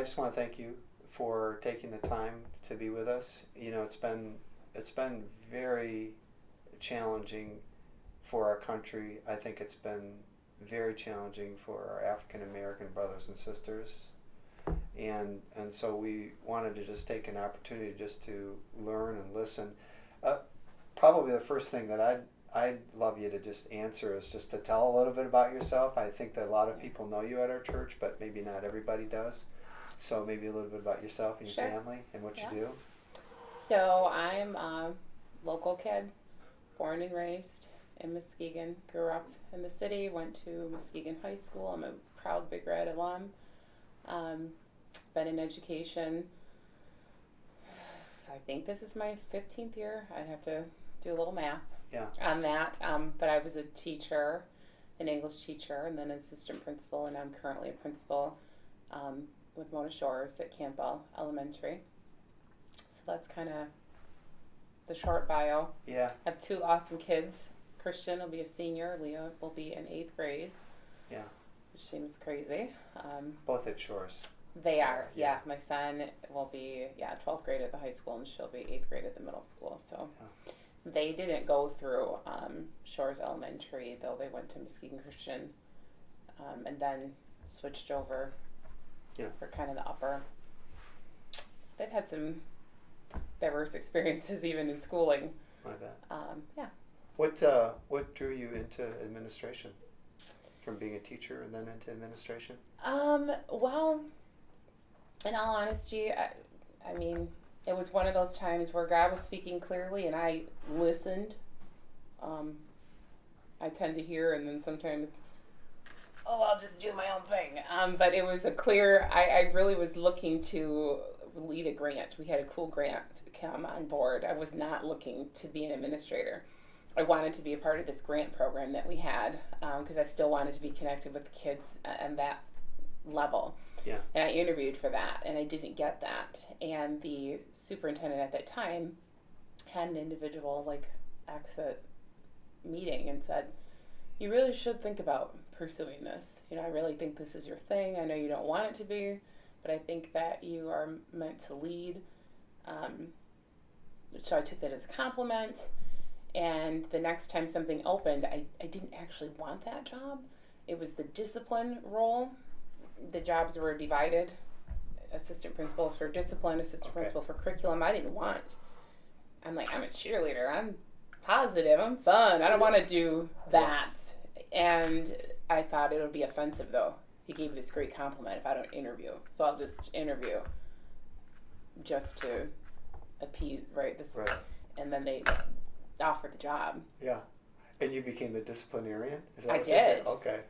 I just want to thank you for taking the time to be with us. It's been very challenging for our country. I think it's been very challenging for our African American brothers and sisters, and so we wanted to just take an opportunity just to learn and listen. Probably the first thing that I'd love you to just answer is just to tell a little bit about yourself. I think that a lot of people know you at our church, but maybe not everybody does. So maybe a little bit about yourself and your Sure. family and what you do. So I'm a local kid, born and raised in Muskegon. Grew up in the city, went to Muskegon High School. I'm a proud Big Red alum. Been in education, I think this is my 15th year. I'd have to do a little math on that. But I was a teacher, an English teacher, and then an assistant principal, and I'm currently a principal with Norton Shores at Campbell Elementary. So that's kind of the short bio. Yeah. I have two awesome kids. Christian will be a senior. Leo will be in 8th grade. Yeah. Which seems crazy. Both at Shores. They are, yeah. My son will be, 12th grade at the high school, and she'll be 8th grade at the middle school. So they didn't go through Shores Elementary, though they went to Muskegon Christian, and then switched over for kind of the upper. So they've had some diverse experiences even in schooling. I bet. Yeah. What drew you into administration? From being a teacher and then into administration? Well, in all honesty, I mean, it was one of those times where God was speaking clearly and I listened. I tend to hear and then sometimes, I'll just do my own thing. But it was a clear, I really was looking to lead a grant. We had a cool grant come on board. I was not looking to be an administrator. I wanted to be a part of this grant program that we had because I still wanted to be connected with the kids at that level. Yeah. And I interviewed for that, and I didn't get that. And the superintendent at that time had an individual exit meeting and said, "You really should think about pursuing this. I really think this is your thing. I know you don't want it to be, but I think that you are meant to lead." So I took that as a compliment. And the next time something opened, I didn't actually want that job. It was the discipline role. The jobs were divided. Assistant principal for discipline, assistant principal for curriculum. I didn't want. I'm like, I'm a cheerleader. I'm positive. I'm fun. I don't want to do that. And I thought it would be offensive, though. He gave this great compliment if I don't interview. So I'll just interview just to appease, right? Right. And then they offered the job. Yeah. And you became the disciplinarian? Is that I what you said? did. Okay.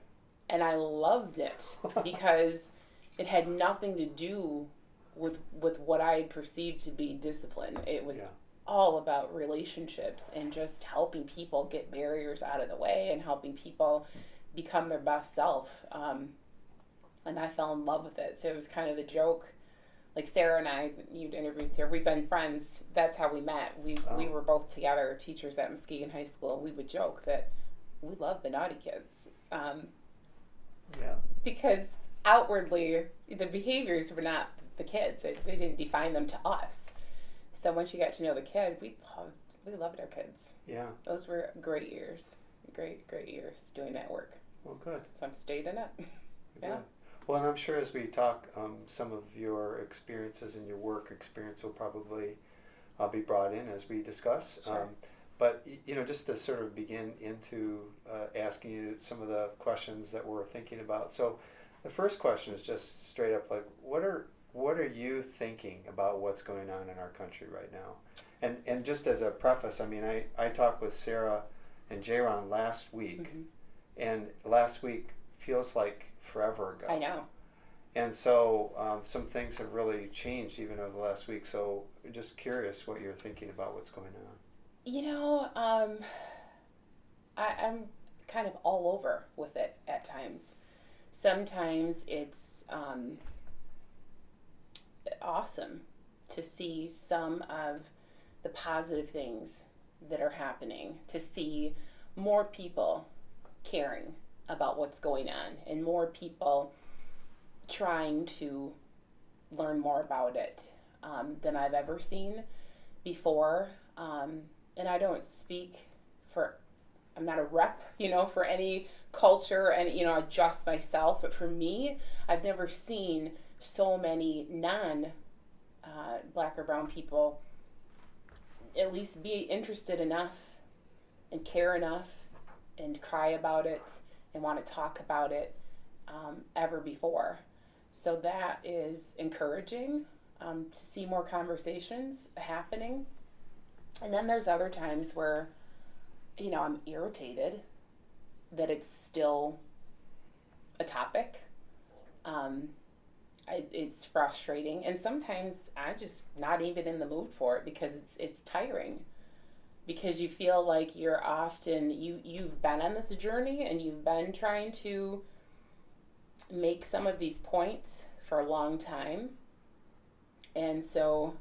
And I loved it because it had nothing to do with what I perceived to be discipline. It was all about relationships and just helping people get barriers out of the way and helping people become their best self. And I fell in love with it. So it was kind of the joke. Like Sarah and I, you'd interviewed Sarah, we've been friends. That's how we met. We were both together, teachers at Muskegon High School. We would joke that we love the naughty kids. Because outwardly, the behaviors were not the kids. They didn't define them to us. So once you got to know the kid, we loved our kids. Yeah. Those were great years. Great years doing that work. Well, good. So I've stayed in it. Yeah. Well, and I'm sure as we talk, some of your experiences and your work experience will probably be brought in as we discuss. Sure. But just to sort of begin into asking you some of the questions that we're thinking about. So, the first question is just straight up like, what are you thinking about what's going on in our country right now? And just as a preface, I mean, I talked with Sarah and Jaron last week, and last week feels like forever ago. I know. And so some things have really changed even over the last week. So just curious what you're thinking about what's going on. I'm kind of all over with it at times. Sometimes it's awesome to see some of the positive things that are happening, to see more people caring about what's going on and more people trying to learn more about it than I've ever seen before. And I don't speak for, I'm not a rep, for any culture and, just myself. But for me, I've never seen so many Black or brown people at least be interested enough and care enough and cry about it and want to talk about it ever before. So that is encouraging to see more conversations happening. And then there's other times where, I'm irritated that it's still a topic. It's frustrating, and sometimes I'm just not even in the mood for it because it's tiring. Because you feel like you're often you've been on this journey and you've been trying to make some of these points for a long time, and so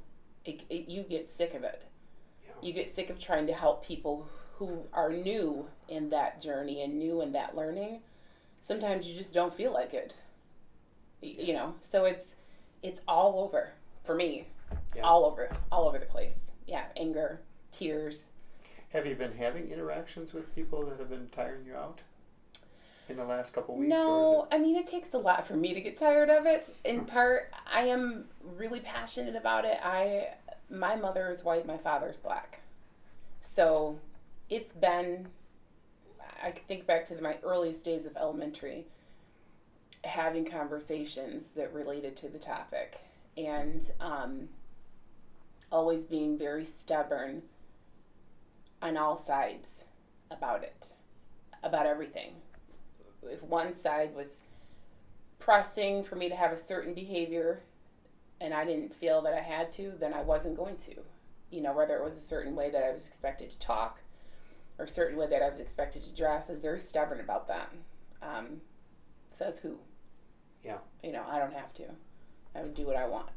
you get sick of it. Yeah. You get sick of trying to help people who are new in that journey and new in that learning. Sometimes you just don't feel like it. So it's all over for me. Yeah. all over the place. Yeah, anger, tears. Have you been having interactions with people that have been tiring you out in the last couple weeks? No, I mean, it takes a lot for me to get tired of it. In part, I am really passionate about it. My mother is white, my father's Black. So it's been, I can think back to my earliest days of elementary, having conversations that related to the topic, and always being very stubborn on all sides about it, about everything. If one side was pressing for me to have a certain behavior and I didn't feel that I had to, then I wasn't going to. Whether it was a certain way that I was expected to talk or a certain way that I was expected to dress, I was very stubborn about that. Says who? Yeah. I don't have to. I would do what I want.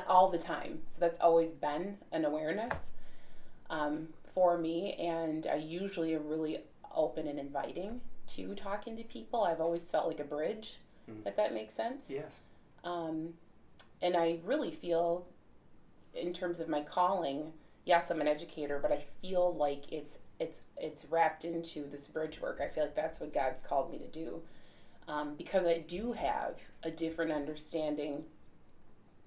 All the time. So that's always been an awareness for me, and I usually am really open and inviting to talking to people. I've always felt like a bridge, if that makes sense. Yes. And I really feel, in terms of my calling, yes, I'm an educator, but I feel like it's wrapped into this bridge work. I feel like that's what God's called me to do, because I do have a different understanding,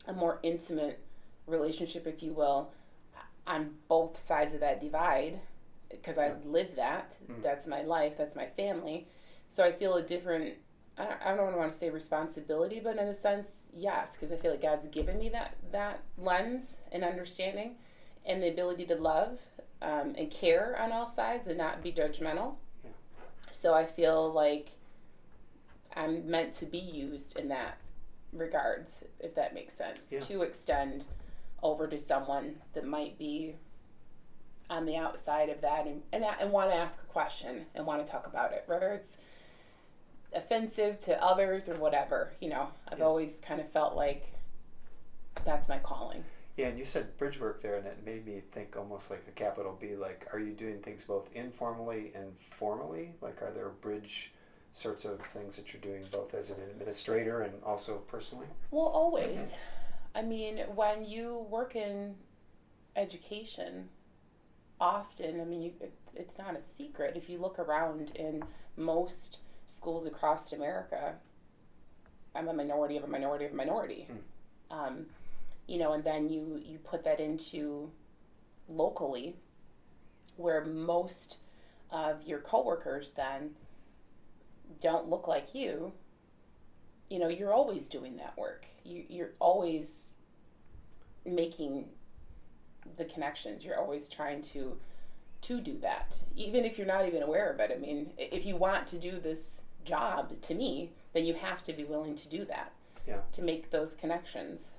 a more intimate relationship, if you will, on both sides of that divide, because I live that. That's my life, that's my family. So I feel a different, I don't want to say responsibility, but in a sense, yes, because I feel like God's given me that lens and understanding and the ability to love and care on all sides and not be judgmental. Yeah. So I feel like I'm meant to be used in that regards, if that makes sense, to extend over to someone that might be on the outside of that and want to ask a question and want to talk about it, whether it's offensive to others or whatever. I've always kind of felt like that's my calling. Yeah, and you said bridge work there, and it made me think almost like a capital B. Like, are you doing things both informally and formally? Like, are there bridge sorts of things that you're doing both as an administrator and also personally? Well, always. I mean, when you work in education, often, it's not a secret. If you look around in most schools across America, I'm a minority of a minority of a minority. And then you put that into locally, where most of your coworkers then don't look like you. You're always doing that work. You're always making the connections. You're always trying to do that, even if you're not even aware of it. If you want to do this job, to me, then you have to be willing to do that. Yeah. To make those connections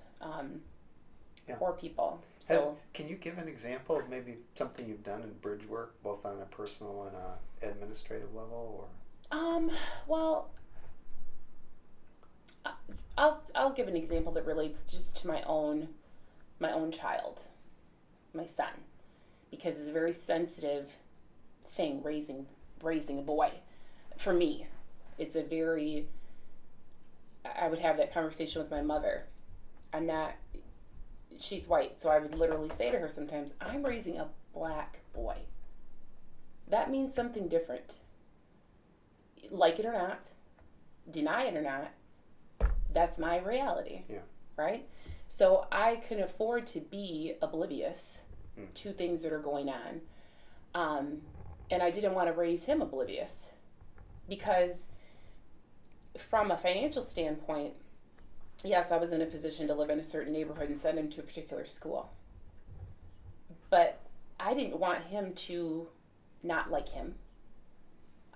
for people. So, can you give an example of maybe something you've done in bridge work, both on a personal and a administrative level, or? Well, I'll give an example that relates just to my own child, my son, because it's a very sensitive thing raising a boy. For me, it's a very I would have that conversation with my mother. She's white, so I would literally say to her sometimes, I'm raising a black boy. That means something different. Like it or not, deny it or not, that's my reality. Yeah. Right? So I can afford to be oblivious to things that are going on. And I didn't want to raise him oblivious because from a financial standpoint, yes, I was in a position to live in a certain neighborhood and send him to a particular school. But I didn't want him to not like him.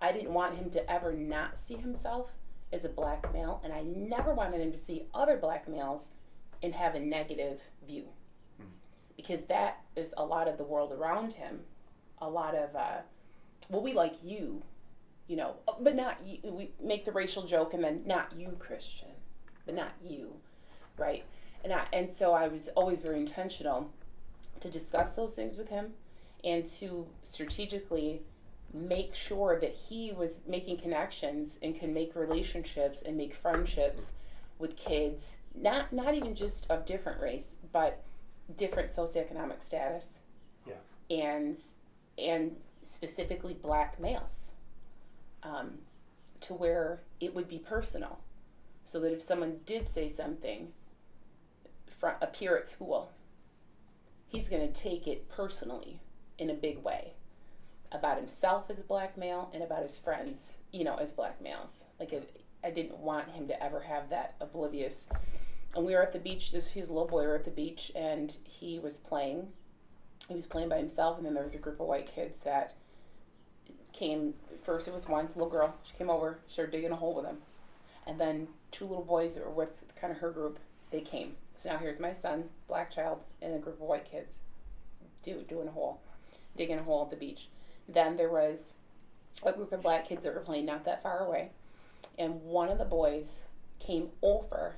I didn't want him to ever not see himself as a black male, and I never wanted him to see other black males and have a negative view. Because that is a lot of the world around him. A lot of, well, we like you, but not you. We make the racial joke and then not you, Christian, but not you, right? And so I was always very intentional to discuss those things with him and to strategically make sure that he was making connections and can make relationships and make friendships with kids, not even just of different race, but different socioeconomic status. Yeah. And specifically black males, to where it would be personal, so that if someone did say something a peer at school, he's going to take it personally in a big way about himself as a black male and about his friends, as black males. I didn't want him to ever have that oblivious. And we were at the beach, he was a little boy, we were at the beach, and he was playing by himself, and then there was a group of white kids that came. First it was one little girl, she came over, started digging a hole with him. And then two little boys that were with kind of her group, they came. So now here's my son, black child, and a group of white kids digging a hole at the beach. Then there was a group of black kids that were playing not that far away, and one of the boys came over.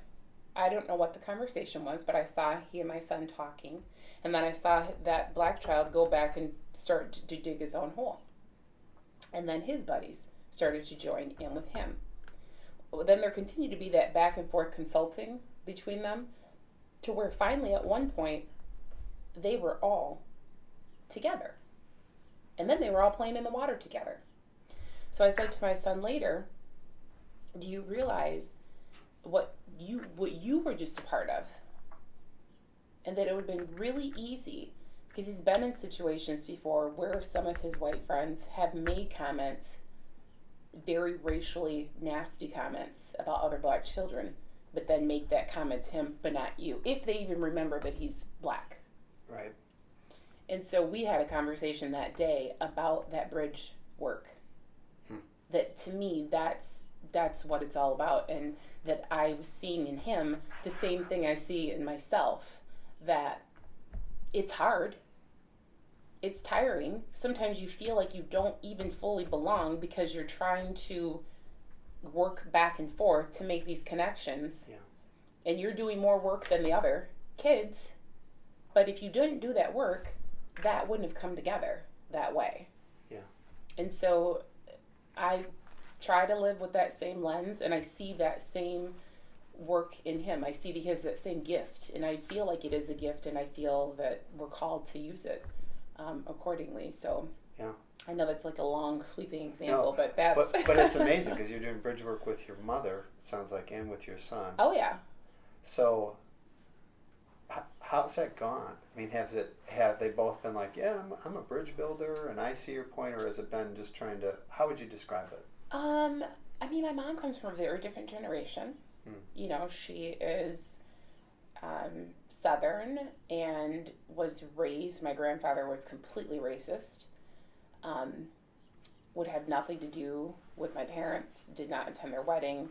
I don't know what the conversation was, but I saw he and my son talking, and then I saw that black child go back and start to dig his own hole. And then his buddies started to join in with him. Well, then there continued to be that back and forth consulting between them, to where finally at one point they were all together. And then they were all playing in the water together. So I said to my son later, do you realize what you were just a part of? And that it would have been really easy, because he's been in situations before where some of his white friends have made comments, very racially nasty comments about other black children, but then make that comment to him, but not you, if they even remember that he's black. Right. And so we had a conversation that day about that bridge work. That to me, that's what it's all about, and that I was seeing in him the same thing I see in myself, that it's hard, it's tiring. Sometimes you feel like you don't even fully belong because you're trying to work back and forth to make these connections. Yeah. And you're doing more work than the other kids. But if you didn't do that work, that wouldn't have come together that way. Yeah. And so I try to live with that same lens, and I see that same work in him. I see that he has that same gift, and I feel like it is a gift, and I feel that we're called to use it accordingly. So yeah. I know that's like a long, sweeping example, but that's... But it's amazing, because you're doing bridge work with your mother, it sounds like, and with your son. Oh, yeah. So how's that gone? I mean, have they both been like, yeah, I'm a bridge builder, and I see your point, or has it been just trying to, how would you describe it? I mean, my mom comes from a very different generation. She is Southern and was raised, my grandfather was completely racist, would have nothing to do with my parents, did not attend their wedding.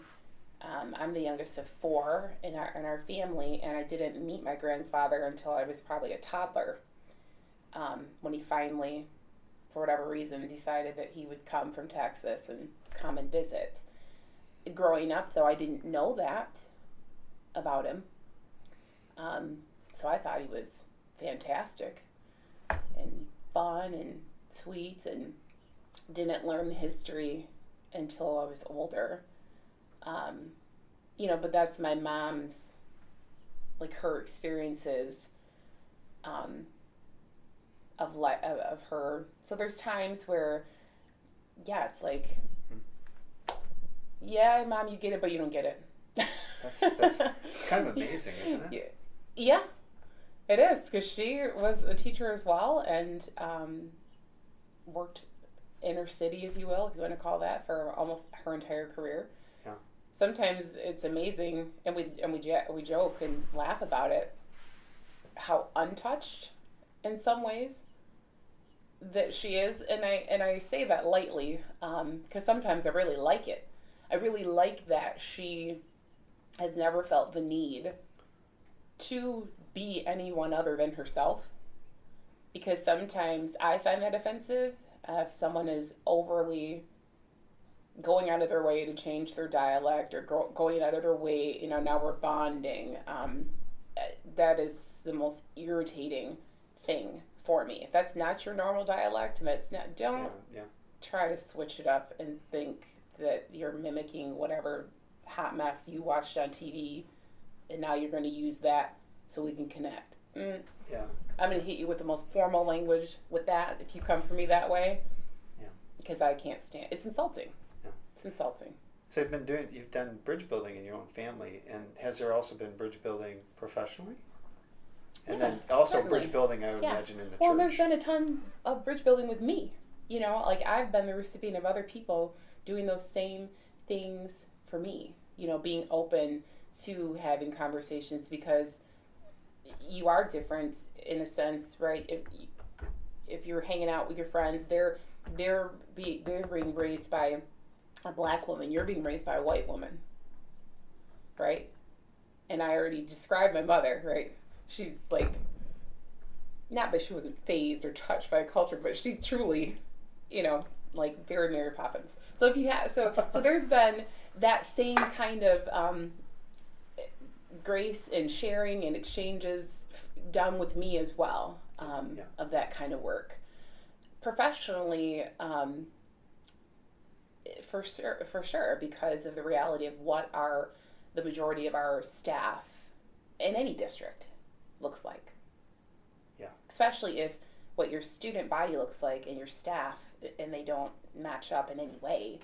I'm the youngest of four in our family, and I didn't meet my grandfather until I was probably a toddler, when he finally, for whatever reason, decided that he would come from Texas and come and visit. Growing up, though, I didn't know that about him. So I thought he was fantastic and fun and sweet, and didn't learn the history until I was older. but that's my mom's, like, her experiences um, of her. So there's times where, yeah, it's like, yeah, Mom, you get it, but you don't get it. That's kind of amazing, isn't it? Yeah, it is, because she was a teacher as well, and worked inner city, if you will, if you want to call that, for almost her entire career. Yeah. Sometimes it's amazing, and we joke and laugh about it, how untouched, in some ways, that she is, and I say that lightly, because sometimes I really like it. I really like that she has never felt the need to be anyone other than herself, because sometimes I find that offensive if someone is overly going out of their way to change their dialect, or going out of their way, now we're bonding. That is the most irritating thing for me. If that's not your normal dialect, don't try to switch it up and think that you're mimicking whatever hot mess you watched on TV, and now you're going to use that so we can connect. Yeah. I'm going to hit you with the most formal language with that if you come for me that way. Yeah. Because I can't stand it. It's insulting. Yeah. It's insulting. So you've done bridge building in your own family, and has there also been bridge building professionally? And then also certainly. Bridge building, I would imagine, in the church. Well, there's been a ton of bridge building with me. Like, I've been the recipient of other people doing those same things for me. Being open to having conversations, because you are different in a sense, right? If you're hanging out with your friends, they're being raised by a black woman. You're being raised by a white woman, right? And I already described my mother, right? She's like, not that she wasn't fazed or touched by culture, but she's truly, like very Mary Poppins. So if you have, so there's been that same kind of grace and sharing and exchanges done with me as well, of that kind of work. Professionally, for sure, because of the reality of what the majority of our staff in any district looks like. Yeah. Especially if what your student body looks like and your staff, and they don't match up in any way,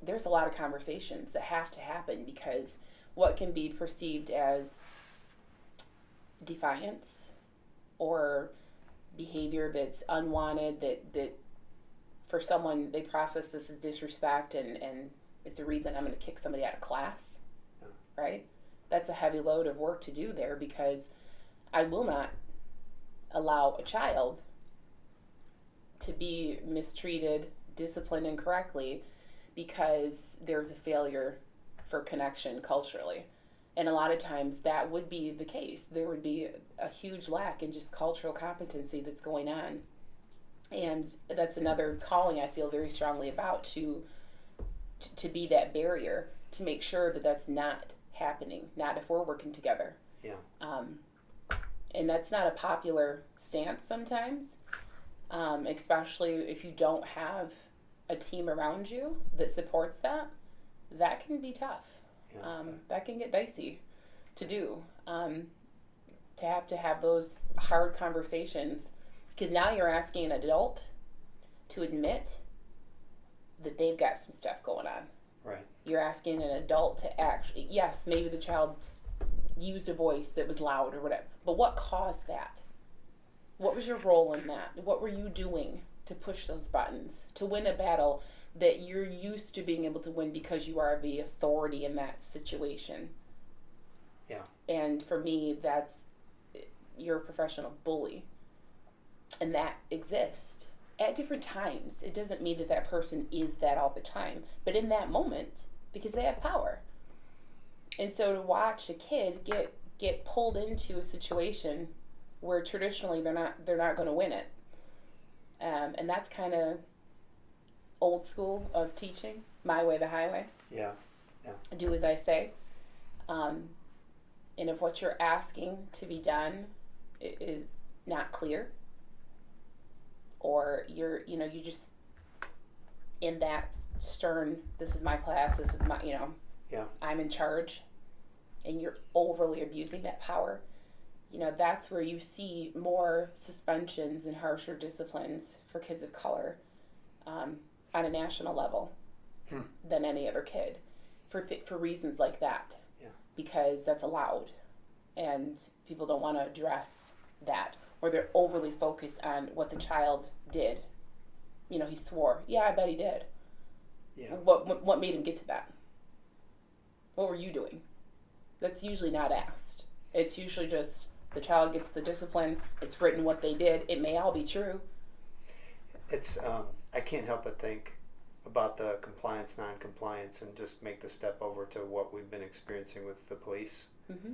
there's a lot of conversations that have to happen, because what can be perceived as defiance or behavior that's unwanted, that for someone, they process this as disrespect, and it's a reason I'm going to kick somebody out of class, right? That's a heavy load of work to do there, because I will not allow a child to be mistreated, disciplined incorrectly, because there's a failure for connection culturally. And a lot of times that would be the case. There would be a huge lack in just cultural competency that's going on. And that's another calling I feel very strongly about, to be that barrier, to make sure that that's not happening, not if we're working together. Yeah. And that's not a popular stance sometimes, especially if you don't have a team around you that supports that. That can be tough. Yeah. That can get dicey to do, to have those hard conversations, because now you're asking an adult to admit that they've got some stuff going on. Right. You're asking an adult to actually, yes, maybe the child used a voice that was loud or whatever, but what caused that? What was your role in that? What were you doing to push those buttons, to win a battle that you're used to being able to win because you are the authority in that situation? Yeah. And for me, you're a professional bully. And that exists at different times. It doesn't mean that person is that all the time, but in that moment, because they have power. And so to watch a kid get pulled into a situation where traditionally they're not going to win it, and that's kind of old school of teaching, my way the highway. Yeah. Do as I say, and if what you're asking to be done is not clear, or you just in that stern, this is my class, this is my, Yeah. I'm in charge, and you're overly abusing that power, that's where you see more suspensions and harsher disciplines for kids of color on a national level than any other kid for reasons like that. Yeah. Because that's allowed, and people don't want to address that, or they're overly focused on what the child did. He swore. Yeah, I bet he did. Yeah. What made him get to that? What were you doing? That's usually not asked. It's usually just the child gets the discipline. It's written what they did. It may all be true. It's I can't help but think about the compliance, non-compliance, and just make the step over to what we've been experiencing with the police. Mm-hmm.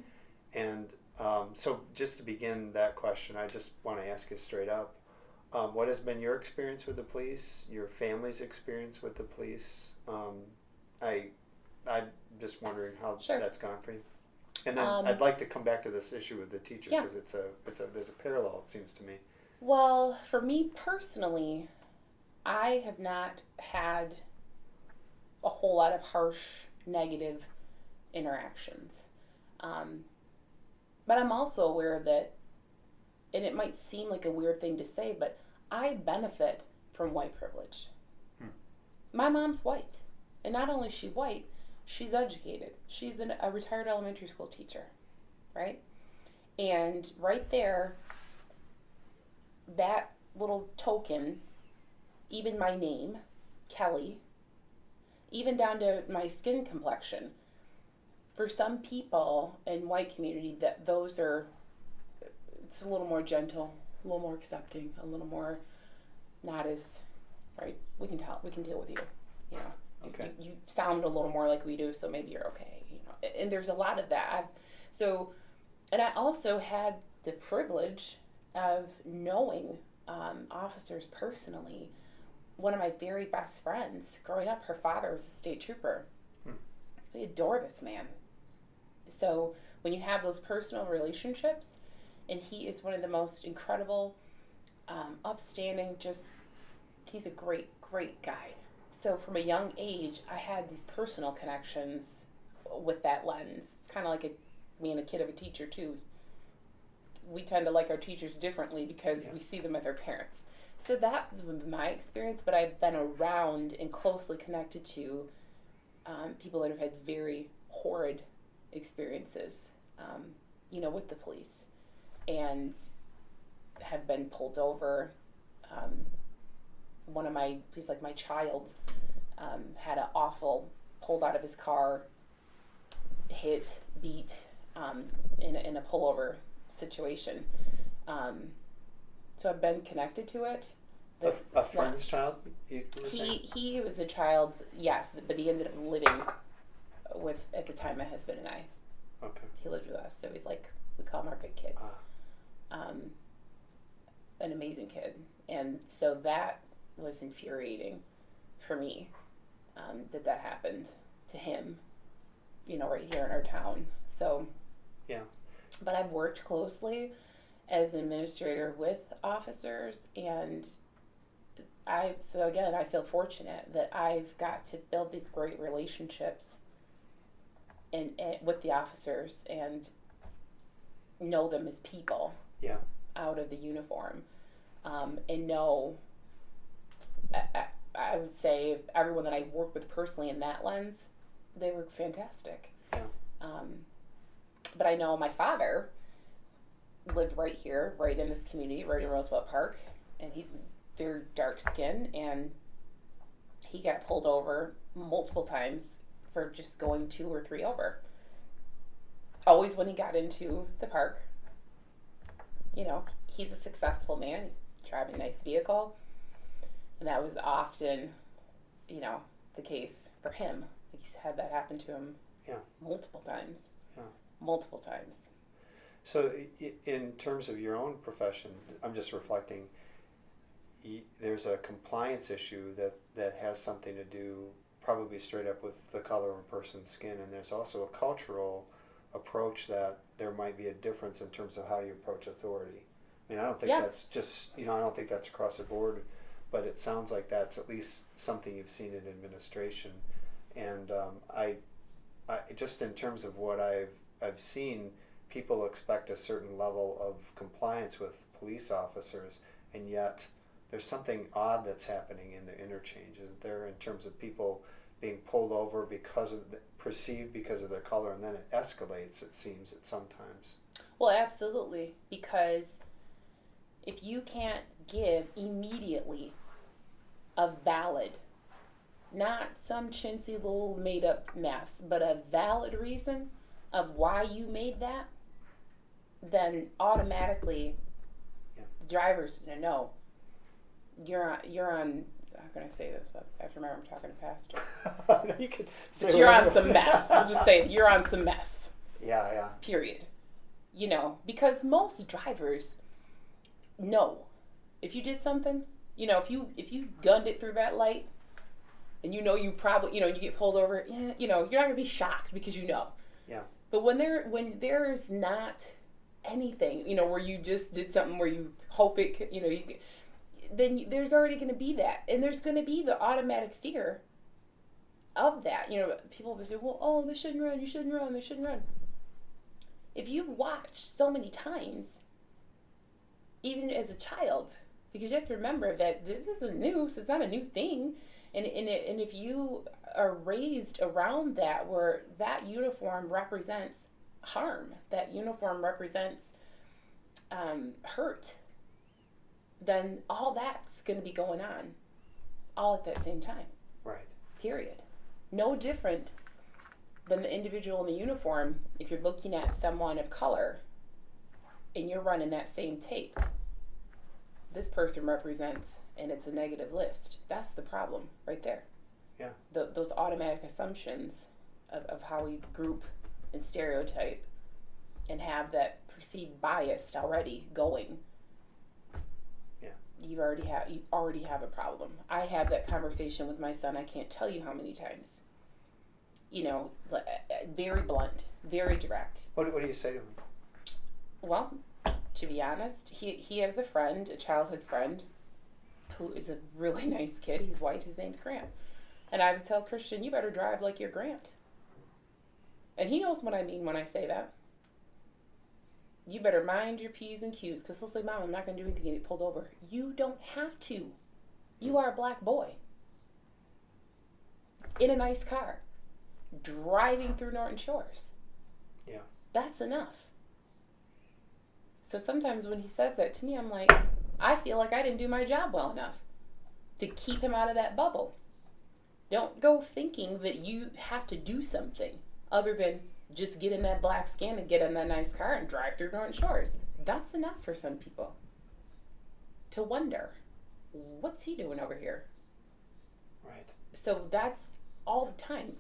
And so just to begin that question, I just want to ask you straight up, what has been your experience with the police, your family's experience with the police? I'm just wondering how that's gone for you. And then I'd like to come back to this issue with the teacher, because there's a parallel, it seems to me. Well, for me personally, I have not had a whole lot of harsh, negative interactions. But I'm also aware that, and it might seem like a weird thing to say, but I benefit from white privilege. My mom's white. And not only is she white, she's educated. She's a retired elementary school teacher, right? And right there, that little token, even my name, Kelly, even down to my skin complexion, for some people in white community, it's a little more gentle, a little more accepting, a little more not as, right, we can deal with you, Okay. You sound a little more like we do, so maybe you're okay, and there's a lot of that. And I also had the privilege of knowing officers personally. One of my very best friends growing up, her father was a state trooper. We adore this man. So when you have those personal relationships, and he is one of the most incredible, upstanding, he's a great, great guy. So from a young age, I had these personal connections with that lens. It's kind of like being a kid of a teacher too. We tend to like our teachers differently because we see them as our parents. So that's my experience, but I've been around and closely connected to people that have had very horrid experiences, with the police, and have been pulled over. He's like my child, had an awful, pulled out of his car, hit, beat, in a pullover situation. So I've been connected to it. A friend's child, you were saying? He was a child, yes, but he ended up living with, at the time, my husband and I. Okay. He lived with us, so he's like, we call him our good kid. An amazing kid. And so that was infuriating for me, that happened to him, right here in our town. So, yeah. But I've worked closely as an administrator with officers, and I feel fortunate that I've got to build these great relationships and with the officers and know them as people out of the uniform, and know, I would say everyone that I worked with personally in that lens, they were fantastic. Yeah. But I know my father lived right here, right in this community, right in Roosevelt Park, and he's very dark skinned, and he got pulled over multiple times for just going 2 or 3 over. Always when he got into the park. He's a successful man. He's driving a nice vehicle. And that was often, the case for him. He's had that happen to him multiple times. Yeah. Multiple times. So in terms of your own profession, I'm just reflecting, there's a compliance issue that has something to do probably straight up with the color of a person's skin, and there's also a cultural approach that there might be a difference in terms of how you approach authority. I mean, I don't think that's just, I don't think that's across the board, but it sounds like that's at least something you've seen in administration. And just in terms of what I've seen, people expect a certain level of compliance with police officers, and yet there's something odd that's happening in the interchange, isn't there, in terms of people being pulled over perceived because of their color, and then it escalates, it seems, at sometimes. Well, absolutely, because if you can't give immediately a valid, not some chintzy little made up mess, but a valid reason of why you made that, then automatically the driver's gonna know you're on. How can I say this? I have to remember I'm talking to pastor. You could say but you're on some mess. We'll just say you're on some mess. Yeah. Period. Because most drivers know if you did something. If you gunned it through that light, and you probably you get pulled over. You're not gonna be shocked because you know. Yeah. But when there's not anything, where you just did something where you hope it, then there's already going to be that, and there's going to be the automatic fear of that. People will say, well, oh, they shouldn't run, you shouldn't run, they shouldn't run. If you watch so many times, even as a child, because you have to remember that this isn't new, so it's not a new thing, and if you are raised around that, where that uniform represents harm, that uniform represents hurt, then all that's going to be going on all at that same time. Right. Period. No different than the individual in the uniform if you're looking at someone of color and you're running that same tape. This person represents, and it's a negative list. That's the problem right there. Yeah. Those automatic assumptions of how we group and stereotype and have that perceived bias already going. You already have a problem. I have that conversation with my son. I can't tell you how many times. Very blunt, very direct. What do you say to him? Well, to be honest, he has a friend, a childhood friend, who is a really nice kid. He's white. His name's Grant. And I would tell Christian, you better drive like you're Grant. And he knows what I mean when I say that. You better mind your P's and Q's, because he'll say, Mom, I'm not going to do anything to get pulled over. You don't have to. You are a black boy in a nice car, driving through Norton Shores. Yeah. That's enough. So sometimes when he says that to me, I'm like, I feel like I didn't do my job well enough to keep him out of that bubble. Don't go thinking that you have to do something other than just get in that black skin and get in that nice car and drive through Norton Shores. That's enough for some people to wonder, what's he doing over here? Right. So that's all the time.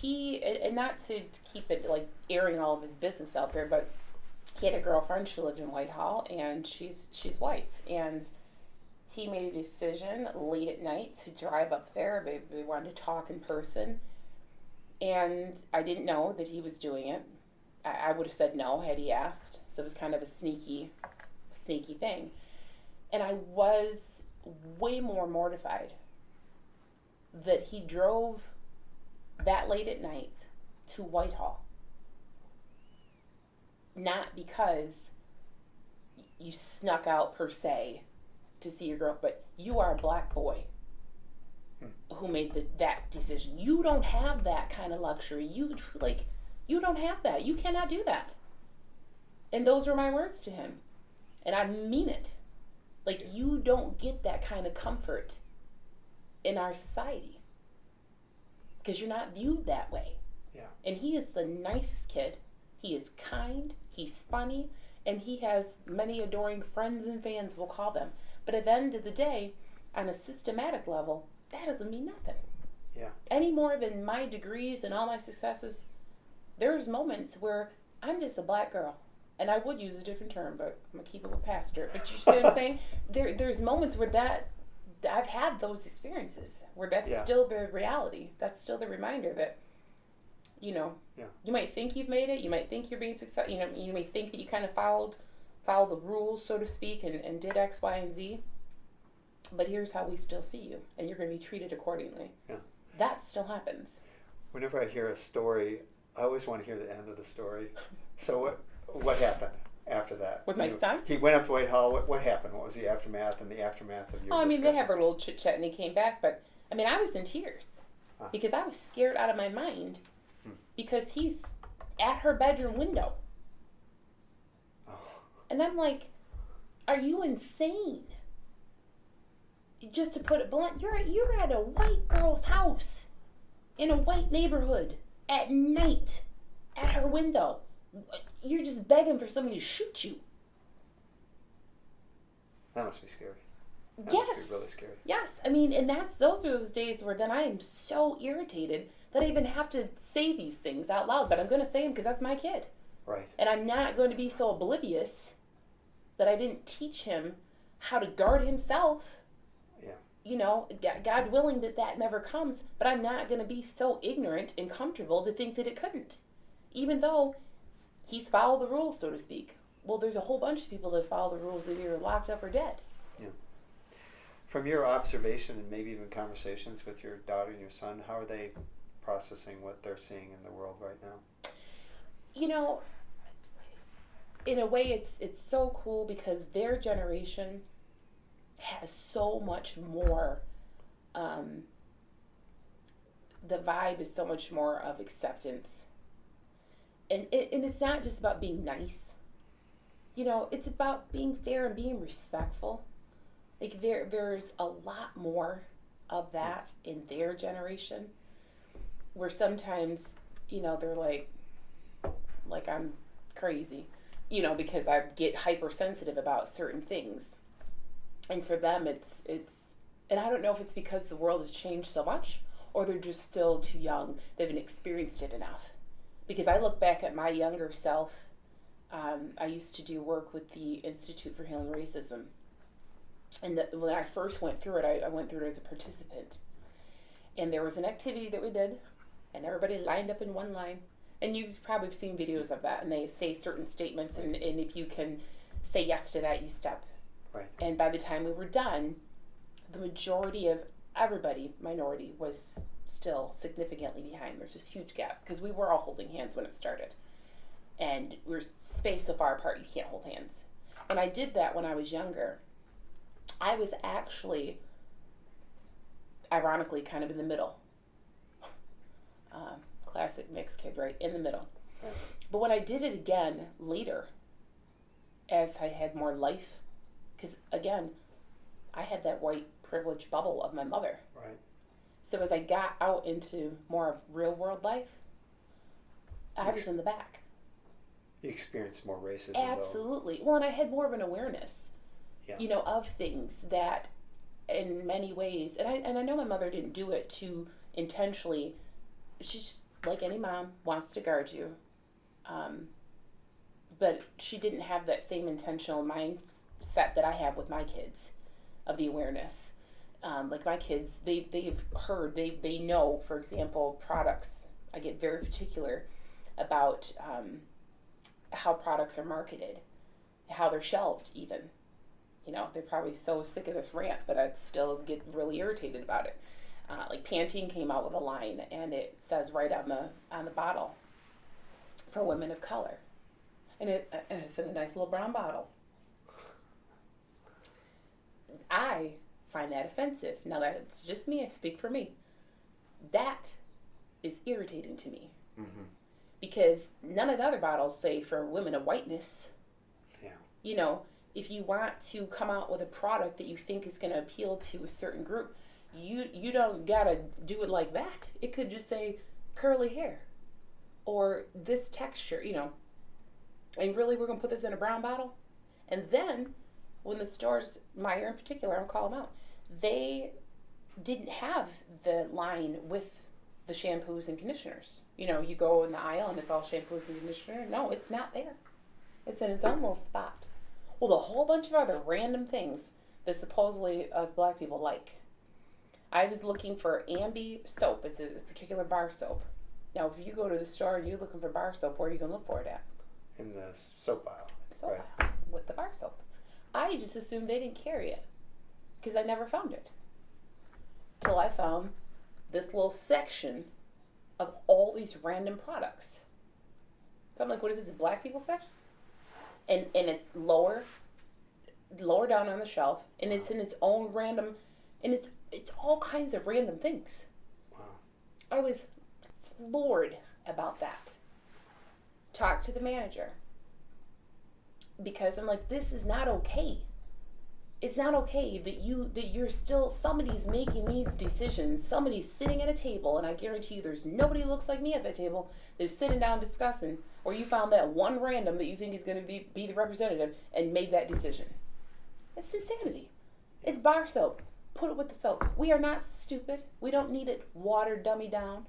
And not to keep it like airing all of his business out there, but he had a girlfriend. She lived in Whitehall, and she's white. And he made a decision late at night to drive up there. They wanted to talk in person. And I didn't know that he was doing it. I would have said no had he asked. So it was kind of a sneaky thing. And I was way more mortified that he drove that late at night to Whitehall. Not because you snuck out per se to see your girl, but you are a black boy who made that decision. You don't have that kind of luxury. You don't have that. You cannot do that. And those were my words to him. And I mean it. Like, you don't get that kind of comfort in our society, because you're not viewed that way. Yeah. And he is the nicest kid. He is kind. He's funny. And he has many adoring friends and fans, we'll call them. But at the end of the day, on a systematic level, that doesn't mean nothing. Yeah. Any more than my degrees and all my successes, there's moments where I'm just a black girl. And I would use a different term, but I'm going to keep it with pastor. But you see what I'm saying? There's moments where I've had those experiences where that's still the reality. That's still the reminder that, you might think you've made it. You might think you're being successful. You may think that you kind of followed the rules, so to speak, and did X, Y, and Z. But here's how we still see you, and you're going to be treated accordingly. Yeah. That still happens. Whenever I hear a story I always want to hear the end of the story. So what happened after that? With my son? He went up to Whitehall. What happened? What was the aftermath and the aftermath of your discussion? They have a little chit-chat and he came back, but, I was in tears. Because I was scared out of my mind. Because he's at her bedroom window. Oh. And I'm like, are you insane? Just to put it blunt, you're at a white girl's house in a white neighborhood at night at her window. You're just begging for somebody to shoot you. That must be scary. That Yes. must be really scary. Yes. And those are those days where then I am so irritated that I even have to say these things out loud. But I'm going to say them because that's my kid. Right. And I'm not going to be so oblivious that I didn't teach him how to guard himself. God willing that never comes, but I'm not going to be so ignorant and comfortable to think that it couldn't. Even though he's followed the rules, so to speak. Well, there's a whole bunch of people that follow the rules that are either locked up or dead. Yeah. From your observation and maybe even conversations with your daughter and your son, how are they processing what they're seeing in the world right now? In a way, it's so cool because their generation has so much more, the vibe is so much more of acceptance. And it's not just about being nice. It's about being fair and being respectful. Like there's a lot more of that in their generation where sometimes, they're like I'm crazy, because I get hypersensitive about certain things. And for them, it's, and I don't know if it's because the world has changed so much or they're just still too young. They haven't experienced it enough. Because I look back at my younger self. I used to do work with the Institute for Healing Racism. And when I first went through it, I went through it as a participant. And there was an activity that we did, and everybody lined up in one line. And you've probably seen videos of that. And they say certain statements, and if you can say yes to that, you step. Right. And by the time we were done, the majority of everybody, minority, was still significantly behind. There's this huge gap because we were all holding hands when it started. And we were spaced so far apart you can't hold hands. And I did that when I was younger. I was actually, ironically, kind of in the middle. Classic mixed kid, right? In the middle. Yeah. But when I did it again later, as I had more life, because, again, I had that white privilege bubble of my mother. Right. So as I got out into more of real world life, I was in the back. You experienced more racism, Absolutely. Well, and I had more of an awareness, Yeah. Of things that in many ways, and I know my mother didn't do it to intentionally, she's like any mom, wants to guard you. But she didn't have that same intentional mindset that I have with my kids of the awareness. Like my kids, they've heard, they know, for example, products. I get very particular about how products are marketed, how they're shelved even. They're probably so sick of this rant, but I still get really irritated about it. Like Pantene came out with a line, and it says right on the bottle, for women of color. And it's in a nice little brown bottle. I find that offensive. Now that's just me, I speak for me. That is irritating to me. Mm-hmm. Because none of the other bottles say for women of whiteness. Yeah. If you want to come out with a product that you think is going to appeal to a certain group, you don't gotta do it like that. It could just say curly hair or this texture, and really we're going to put this in a brown bottle. And then when the stores, Meijer in particular, I'll call them out, they didn't have the line with the shampoos and conditioners. You go in the aisle and it's all shampoos and conditioner. No, it's not there. It's in its own little spot. Well, a whole bunch of other random things that supposedly us black people like. I was looking for Ambi soap. It's a particular bar soap. Now, if you go to the store and you're looking for bar soap, where are you going to look for it at? In the soap aisle. Soap Right. aisle with the bar soap. I just assumed they didn't carry it because I never found it. Till I found this little section of all these random products. So I'm like, what is this, a black people section? And it's lower down on the shelf, and it's in its own random, and it's all kinds of random things. Wow. I was floored about that. Talk to the manager. Because I'm like, this is not okay. It's not okay that you're still, somebody's making these decisions. Somebody's sitting at a table, and I guarantee you there's nobody who looks like me at that table that's sitting down discussing, or you found that one random that you think is going to be the representative and made that decision. It's insanity. It's bar soap. Put it with the soap. We are not stupid. We don't need it watered, dummy down.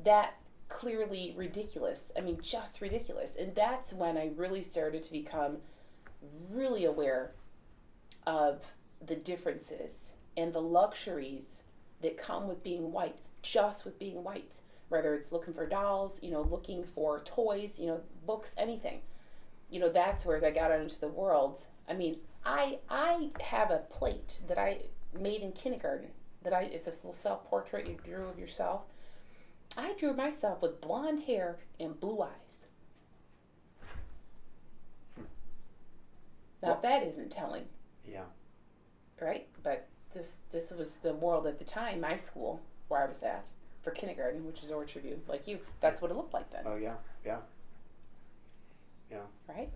That clearly ridiculous. I mean, just ridiculous. And that's when I really started to become really aware of the differences and the luxuries that come with being white, just with being white. Whether it's looking for dolls, looking for toys, books, anything. That's where, as I got out into the world, I mean, I have a plate that I made in kindergarten it's this little self-portrait you drew of yourself. I drew myself with blonde hair and blue eyes. Now that isn't telling. Yeah. Right? But this was the world at the time, my school, where I was at, for kindergarten, which was Orchard View, like you. That's what it looked like then. Oh, yeah. Right?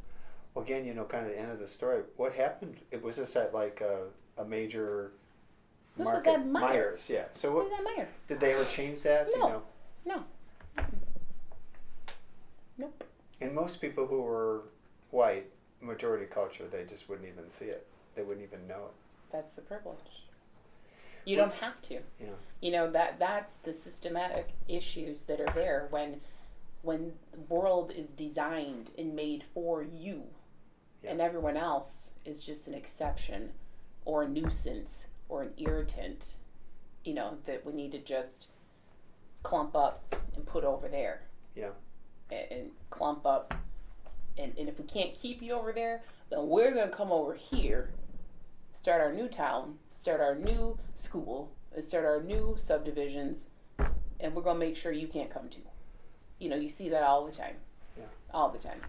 Well, again, kind of the end of the story. What happened? Was this at like a major This market? was at Meijer. Myers, yeah. So What was that Meijer? did they ever change that? No. No. Nope. And most people who were white, majority culture, they just wouldn't even see it. They wouldn't even know it. That's the privilege. You don't have to. Yeah. That's the systematic issues that are there when the world is designed and made for you, and everyone else is just an exception or a nuisance or an irritant, that we need to just clump up and put over there. Yeah. And clump up. And if we can't keep you over there, then we're going to come over here, start our new town, start our new school, and start our new subdivisions, and we're going to make sure you can't come too. You see that all the time. Yeah. All the time.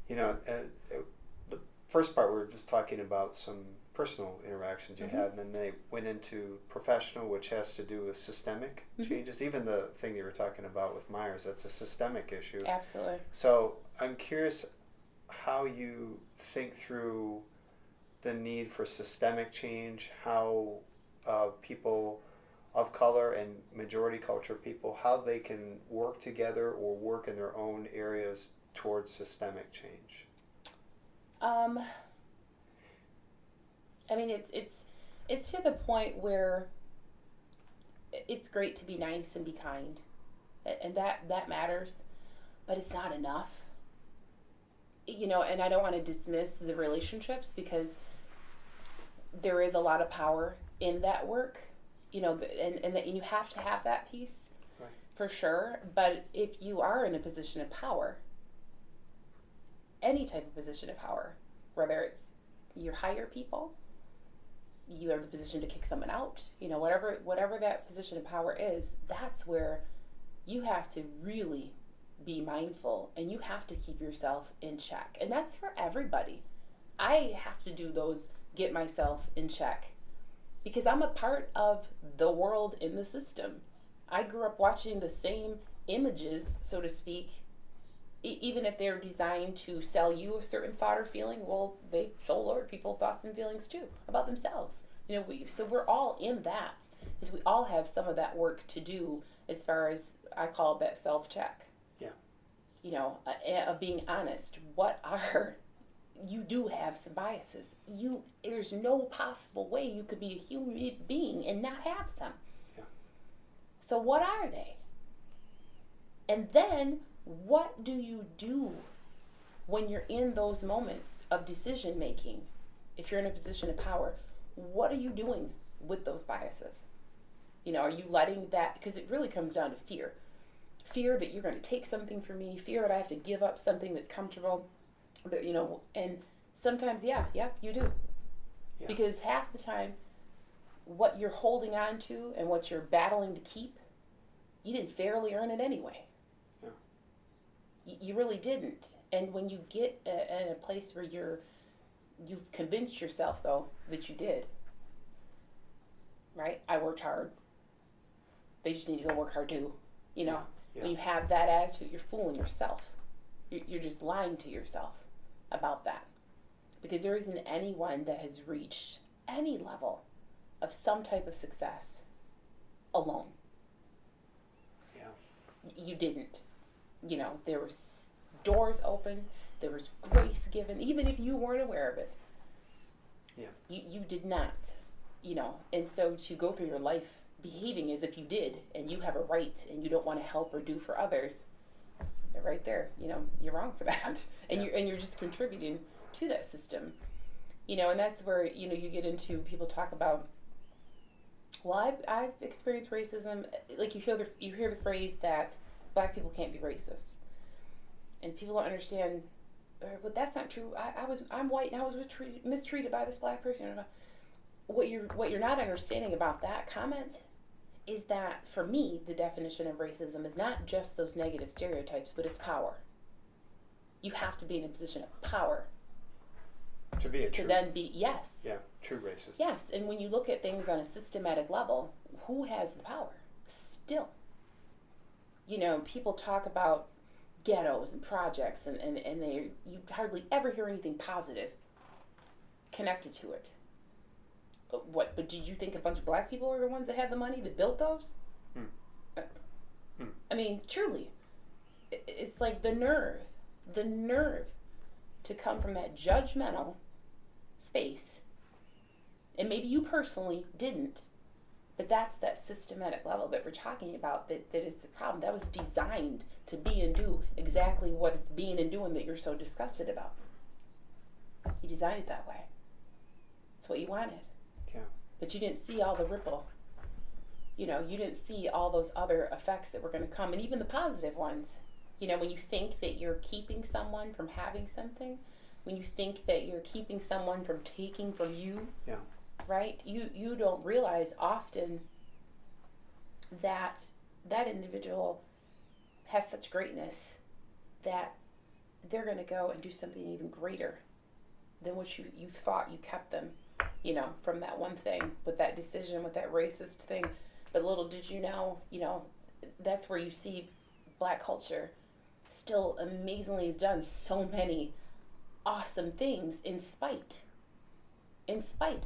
The first part we were just talking about some personal interactions you Mm-hmm. had, and then they went into professional, which has to do with systemic Mm-hmm. changes. Even the thing you were talking about with Myers, that's a systemic issue. Absolutely. So I'm curious how you think through the need for systemic change, how people of color and majority culture people, how they can work together or work in their own areas towards systemic change. I mean, it's to the point where it's great to be nice and be kind, and that matters, but it's not enough. And I don't want to dismiss the relationships, because there is a lot of power in that work, and you have to have that piece, right, for sure. But if you are in a position of power, any type of position of power, whether it's you hire people, you have the position to kick someone out, whatever that position of power is, that's where you have to really be mindful, and you have to keep yourself in check. And that's for everybody. I have to do those, get myself in check, because I'm a part of the world in the system. I grew up watching the same images, so to speak, even if they're designed to sell you a certain thought or feeling. Well, they show other people thoughts and feelings too about themselves. So we're all in that, because we all have some of that work to do, as far as I call that self-check. Yeah. Of being honest. You do have some biases. There's no possible way you could be a human being and not have some. Yeah. So what are they? And then what do you do when you're in those moments of decision making? If you're in a position of power, what are you doing with those biases? Are you letting that, because it really comes down to fear. Fear that you're going to take something from me, fear that I have to give up something that's comfortable, and sometimes, you do. Yeah. Because half the time, what you're holding on to and what you're battling to keep, you didn't fairly earn it anyway. Yeah. You really didn't. And when you get in a place where you've convinced yourself, though, that you did, right? I worked hard. They just need to go work hard too. When you have that attitude, you're fooling yourself. You're just lying to yourself about that. Because there isn't anyone that has reached any level of some type of success alone. Yeah. You didn't. There was doors open. There was grace given, even if you weren't aware of it. Yeah. You did not. And so to go through your life behaving as if you did, and you have a right, and you don't want to help or do for others, right there, you're wrong for that. And you're just contributing to that system. And that's where, you get into, people talk about, well, I've experienced racism. Like you hear the phrase that black people can't be racist. And people don't understand, but that's not true. I'm white and I was mistreated by this black person. What you're not understanding about that comment is that, for me, the definition of racism is not just those negative stereotypes, but it's power. You have to be in a position of power to be true racist. Yes, and when you look at things on a systematic level, who has the power? Still. People talk about ghettos and projects, and you hardly ever hear anything positive connected to it. But did you think a bunch of black people are the ones that had the money that built those? I mean, truly, it's like the nerve to come from that judgmental space. And maybe you personally didn't, but that's that systematic level that we're talking about that is the problem. That was designed to be and do exactly what it's being and doing that you're so disgusted about. You designed it that way. It's what you wanted. Yeah. But you didn't see all the ripple. You didn't see all those other effects that were going to come, and even the positive ones. When you think that you're keeping someone from having something, when you think that you're keeping someone from taking from you, right? You don't realize often that individual has such greatness that they're going to go and do something even greater than what you thought you kept them, from that one thing, with that decision, with that racist thing. But little did you know, that's where you see black culture still amazingly has done so many awesome things in spite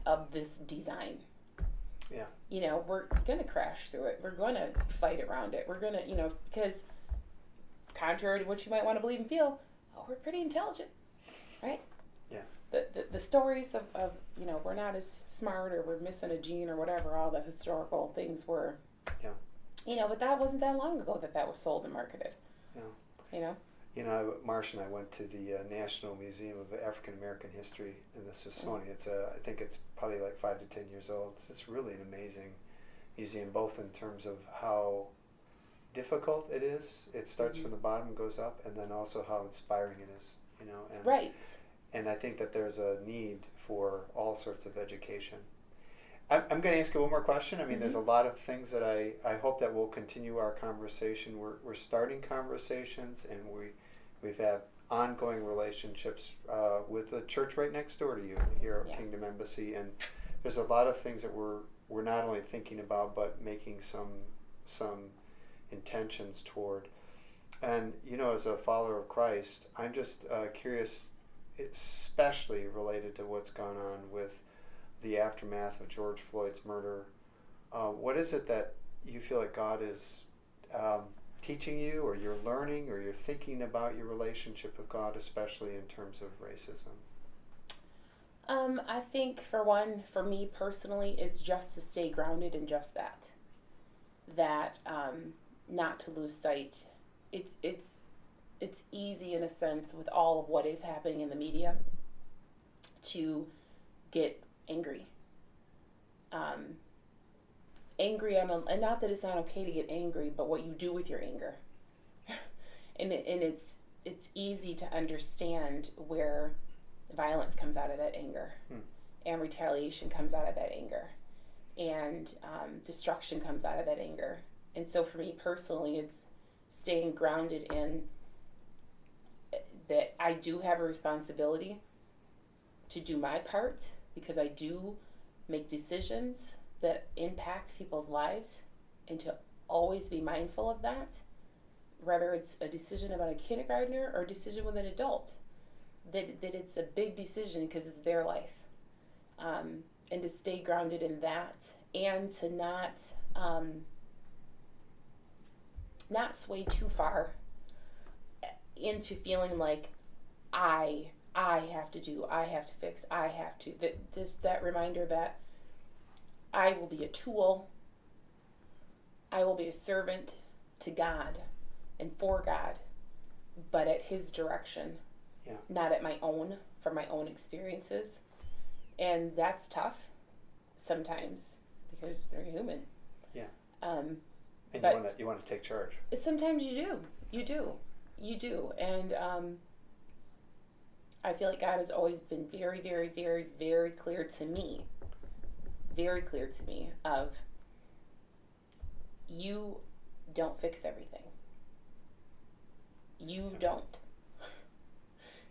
of this design. Yeah. We're gonna crash through it. We're gonna fight around it. We're gonna, because contrary to what you might want to believe and feel, we're pretty intelligent, right? Yeah. The stories of we're not as smart, or we're missing a gene, or whatever, all the historical things were. Yeah. But that wasn't that long ago that was sold and marketed. Yeah. Marcia and I went to the National Museum of African American History in the Smithsonian. I think it's probably like 5 to 10 years old. It's really an amazing museum, both in terms of how difficult it is. It starts from the bottom and goes up, and then also how inspiring it is. And, right. And I think that there's a need for all sorts of education. I'm going to ask you one more question. I mean, there's a lot of things that I hope that we'll continue our conversation. We're starting conversations, and we've had ongoing relationships with the church right next door to you here at Kingdom Embassy, and there's a lot of things that we're not only thinking about but making some intentions toward. And as a follower of Christ, I'm just curious, especially related to what's gone on with the aftermath of George Floyd's murder. What is it that you feel like God is teaching you, or you're learning, or you're thinking about your relationship with God, especially in terms of racism? I think, for me personally, it's just to stay grounded in just that. Not to lose sight. It's easy, in a sense, with all of what is happening in the media, to get angry. And not that it's not okay to get angry, but what you do with your anger. and it's easy to understand where violence comes out of that anger, and retaliation comes out of that anger, and destruction comes out of that anger. And so for me personally, it's staying grounded in that I do have a responsibility to do my part, because I do make decisions that impact people's lives, and to always be mindful of that, whether it's a decision about a kindergartner or a decision with an adult, that it's a big decision because it's their life. And to stay grounded in that, and to not sway too far into feeling like I have to do, I have to fix, I have to. That reminder that I will be a tool, I will be a servant to God and for God, but at His direction, not at my own, from my own experiences. And that's tough sometimes because they're human. Yeah. And you want to take charge. Sometimes you do, and I feel like God has always been very, very, very, very clear to me of, you don't fix everything. You don't.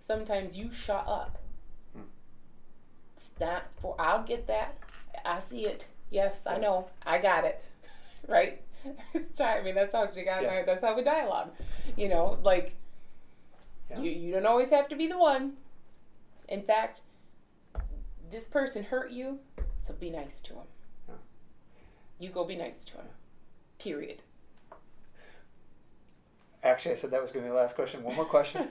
Sometimes you shut up. It's not for, I'll get that. I see it. Yes, I know. I got it. Right? I mean, that's how she got. That's how we dialogue. You know, like, you don't always have to be the one. In fact, this person hurt you, so be nice to him. Yeah. You go be nice to him. Period. Actually, I said that was going to be the last question. One more question.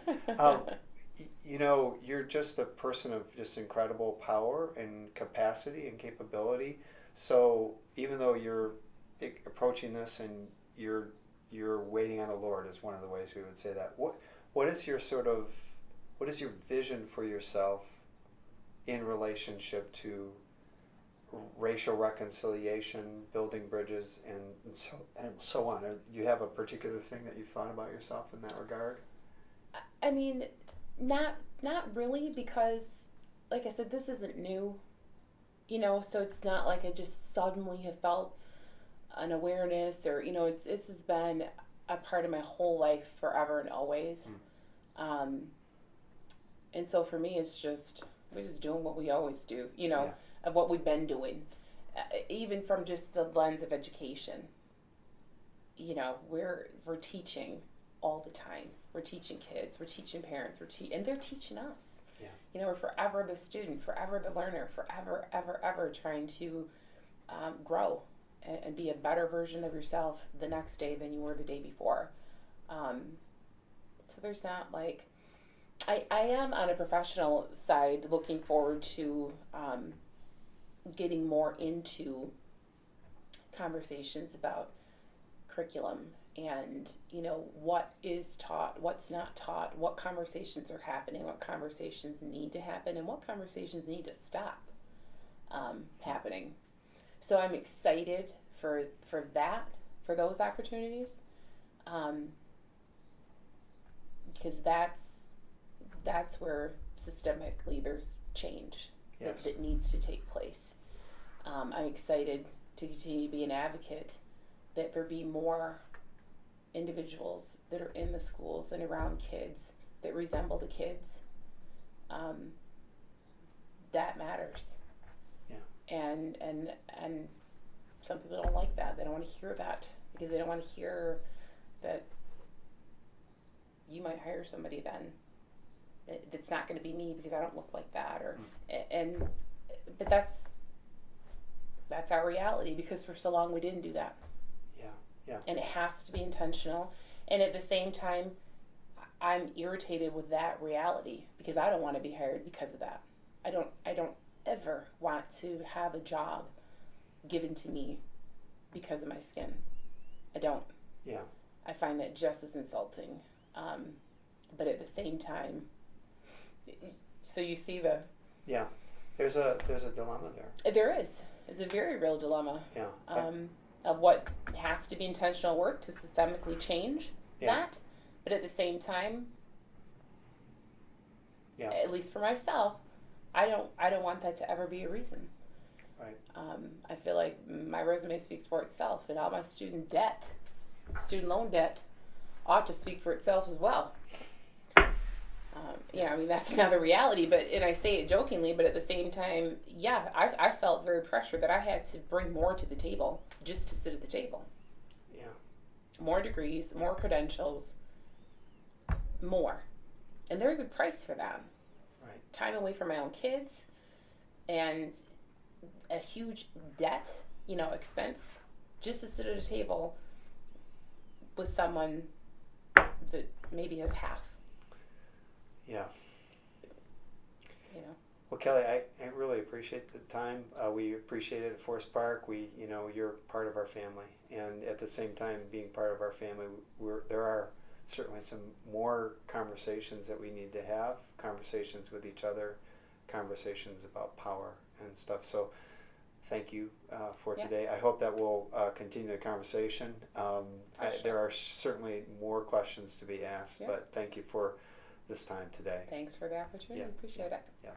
You know, you're just a person of just incredible power and capacity and capability. So even though you're approaching this and you're waiting on the Lord, is one of the ways we would say that. What is your vision for yourself in relationship to racial reconciliation, building bridges, and so on? Do you have a particular thing that you've thought about yourself in that regard? I mean, not really, because, like I said, this isn't new, you know. So it's not like I just suddenly have felt an awareness, or, you know, this has been a part of my whole life forever and always. And so for me, it's just, we're just doing what we always do, you know, of what we've been doing, even from just the lens of education. You know, we're teaching all the time. We're teaching kids, we're teaching parents, and they're teaching us. Yeah. You know, we're forever the student, forever the learner, forever, ever, ever trying to grow and be a better version of yourself the next day than you were the day before. So there's not like, I am on a professional side looking forward to getting more into conversations about curriculum and, you know, what is taught, what's not taught, what conversations are happening, what conversations need to happen, and what conversations need to stop happening. So I'm excited for that, for those opportunities, because that's where systemically there's change that needs to take place. I'm excited to continue to be an advocate that there be more individuals that are in the schools and around kids that resemble the kids. That matters. Yeah. And some people don't like that. They don't want to hear that, because they don't want to hear that you might hire somebody then that's not going to be me because I don't look like that, but that's our reality, because for so long we didn't do that. Yeah. And it has to be intentional. And at the same time, I'm irritated with that reality, because I don't want to be hired because of that. I don't ever want to have a job given to me because of my skin. I don't. Yeah. I find that just as insulting. But at the same time, so you see the... Yeah. There's a dilemma there. There is. It's a very real dilemma. Yeah. Of what has to be intentional work to systemically change that. But at the same time, at least for myself, I don't want that to ever be a reason. Right. I feel like my resume speaks for itself, and all my student loan debt ought to speak for itself as well. You know, I mean, that's another reality, and I say it jokingly, but at the same time, yeah, I felt very pressured that I had to bring more to the table just to sit at the table. Yeah. More degrees, more credentials, more. And there's a price for that. Right. Time away from my own kids and a huge debt, expense, just to sit at a table with someone that maybe has half. Yeah. You know. Well, Kelly, I really appreciate the time. We appreciate it at Forest Park. You're part of our family, and at the same time, being part of our family, there are certainly some more conversations that we need to have. Conversations with each other, conversations about power and stuff. So, thank you for today. I hope that we'll continue the conversation. Sure. There are certainly more questions to be asked, Yeah. but thank you for this time today. Thanks for the opportunity. Appreciate it. Yeah.